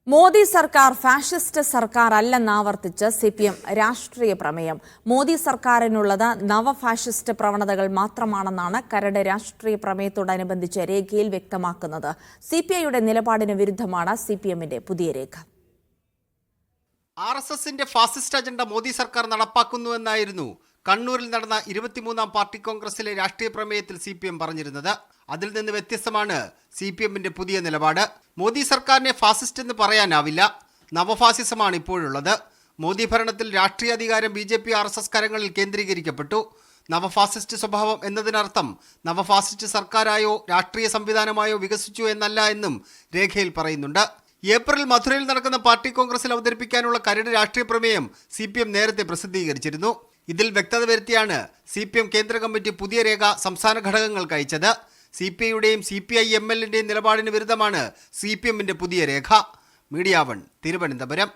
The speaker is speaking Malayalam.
മോദി സർക്കാർ ഫാഷിസ്റ്റ് സർക്കാർ അല്ലെന്നാവർത്തിച്ച് സിപിഎം രാഷ്ട്രീയ പ്രമേയം. മോദി സർക്കാരിനുള്ളത് നവഫാഷിസ്റ്റ് പ്രവണതകൾ മാത്രമാണെന്നാണ് കരട് രാഷ്ട്രീയ പ്രമേയത്തോടനുബന്ധിച്ച് രേഖയിൽ വ്യക്തമാക്കുന്നത്. സിപിഐയുടെ നിലപാടിന് വിരുദ്ധമാണ് സിപിഎമ്മിന്റെ പുതിയ രേഖ. RSSന്റെ ഫാസിസ്റ്റ് അജണ്ട മോദി സർക്കാർ നടപ്പാക്കുന്നുവെന്നായിരുന്നു കണ്ണൂരിൽ നടന്ന 23ാം പാർട്ടി കോൺഗ്രസിലെ രാഷ്ട്രീയ പ്രമേയത്തിൽ സിപിഎം പറഞ്ഞിരുന്നത്. അതിൽ നിന്ന് വ്യത്യസ്തമാണ് സിപിഎമ്മിന്റെ പുതിയ നിലപാട്. മോദി സർക്കാരിനെ ഫാസിസ്റ്റ് എന്ന് പറയാനാവില്ല, നവഫാസിസമാണ് ഇപ്പോഴുള്ളത്. മോദി ഭരണത്തിൽ രാഷ്ട്രീയ അധികാരം BJP RSS കരങ്ങളിൽ കേന്ദ്രീകരിക്കപ്പെട്ടു. നവഫാസിസ്റ്റ് സ്വഭാവം എന്നതിനർത്ഥം നവഫാസിസ്റ്റ് സർക്കാരായോ രാഷ്ട്രീയ സംവിധാനമായോ വികസിച്ചു എന്നല്ല എന്നും രേഖയിൽ പറയുന്നുണ്ട്. ഏപ്രിൽ മധുരയിൽ നടക്കുന്ന പാർട്ടി കോൺഗ്രസിൽ അവതരിപ്പിക്കാനുള്ള കരട് രാഷ്ട്രീയ പ്രമേയം സിപിഎം നേരത്തെ പ്രസിദ്ധീകരിച്ചിരുന്നു. ഇതിൽ വ്യക്തത വരുത്തിയാണ് സിപിഎം കേന്ദ്ര കമ്മിറ്റി പുതിയ രേഖ സംസ്ഥാന ഘടകങ്ങൾക്ക് അയച്ചത്. CPIയുടെയും CPI-MLന്റെയും നിലപാടിന് വിരുദ്ധമാണ് സിപിഎമ്മിന്റെ പുതിയ രേഖ. മീഡിയ 1 തിരുവനന്തപുരം.